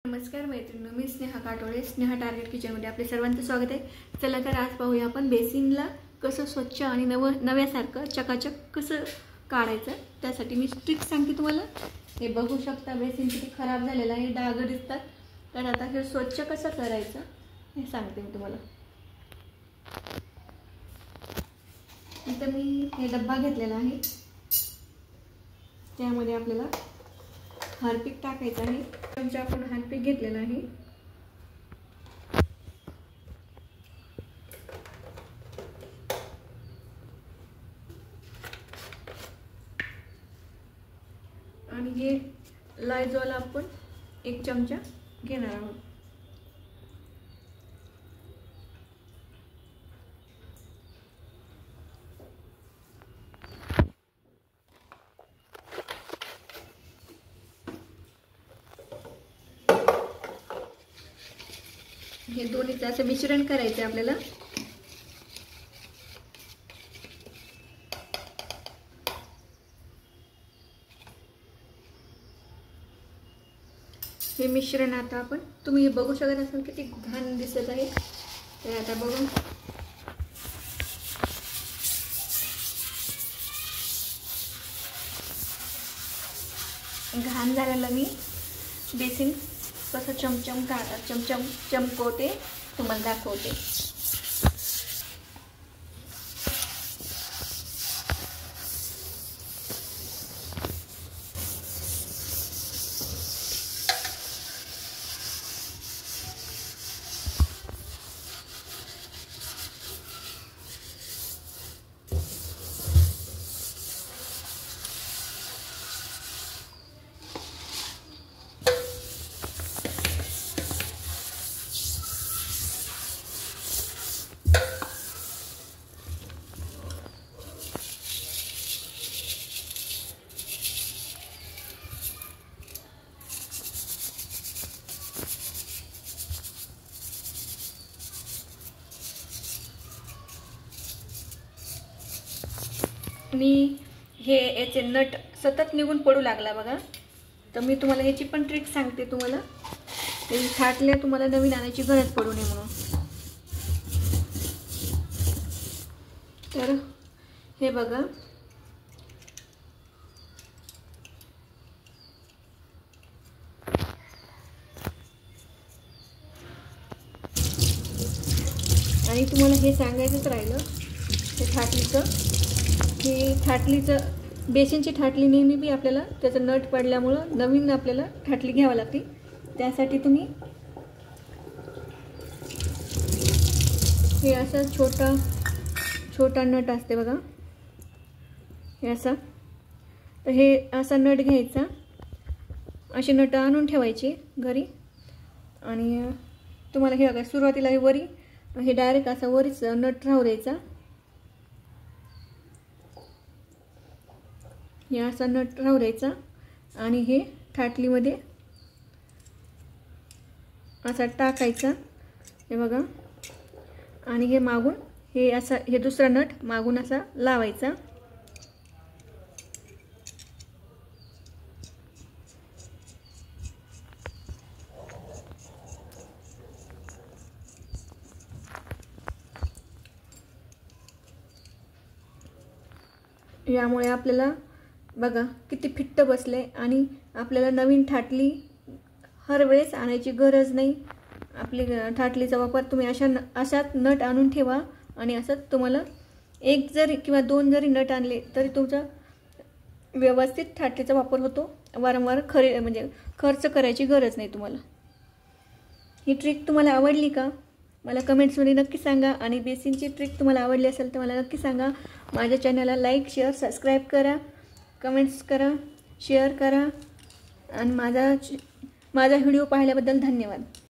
नमस्कार मैत्रिणींनो, मी स्नेहा काटोळे. स्नेहा टार्गेट किचनमध्ये आपले सर्वांचं स्वागत आहे. चला तर आज पाहूया आपण बेसिनला कसं स्वच्छ आणि नव्यासारखं चकाचक कसं काढायचं. त्यासाठी मी ट्रिक सांगते तुम्हाला. हे बघू शकता, बेसिन किती खराब झालेलं आहे, डाग दिसतात. तर आता हे स्वच्छ कसं करायचं हे सांगते मी तुम्हाला. इथं मी हे डब्बा घेतलेला आहे, त्यामध्ये आपल्याला हार्पिक टाकायचं आहे. चमचा आपण हार्पिक घेतलेला आहे. आणि हे लायझॉल आपण 1 चमचा घेणार आहोत. हे दोन्हीचं असं मिश्रण करायचं आपल्याला. हे मिश्रण आता आपण तुम्ही बघू शकत असाल किती घाण दिसत आहे. तर आता बघून घाण झालेलं मी बेसिन कसं चमकवते तुम्हाला दाखवते. मी हे याचे नट सतत निघून पडू लागला बघा. तर मी तुम्हाला ह्याची पण ट्रिक सांगते तुम्हाला. हे फाटले तुम्हाला नवीन आणायची गरज पडू नये म्हणून. तर हे बघा, आणि तुम्हाला हे सांगायचंच राहिलं, हे थाटलीचं बेसिनची थाटली नेहमी बी आपल्याला त्याचं नट पडल्यामुळं नवीन आपल्याला थाटली घ्यावी लागते. त्यासाठी तुम्ही हे असं छोटा नट असते बघा, हे असा. तर हे असा नट घ्यायचा, अशी नट आणून ठेवायची घरी. आणि तुम्हाला हे बघा, सुरुवातीला हे वरी हे डायरेक्ट असा वरीच नट राहू द्यायचा. हे असा नट राहू द्यायचा आणि हे थाटलीमध्ये असा टाकायचा, हे बघा. आणि हे मागून हे दुसरा नट मागून असा लावायचा. यामुळे आपल्याला बघा किती फिट्ट बसले आणि आपल्याला नवीन थाटली हर वेळेस आणायची गरज नाही. आपली थाटलीचा वापर तुम्ही अशाच नट आणून ठेवा. आणि असंच तुम्हाला 1 जरी किंवा 2 जरी नट आणले तरी तुमचा व्यवस्थित थाटलीचा वापर होतो. वारंवार खर्च करायची गरज नाही तुम्हाला. ही ट्रिक तुम्हाला आवडली का मला कमेंट्समध्ये नक्की सांगा. आणि बेसिनची ट्रिक तुम्हाला आवडली असेल तर मला नक्की सांगा. माझ्या चॅनलला लाईक, शेअर, सबस्क्राईब करा, कमेंट्स करा, शेअर करा. आणि माझा व्हिडिओ पाहिल्याबद्दल धन्यवाद.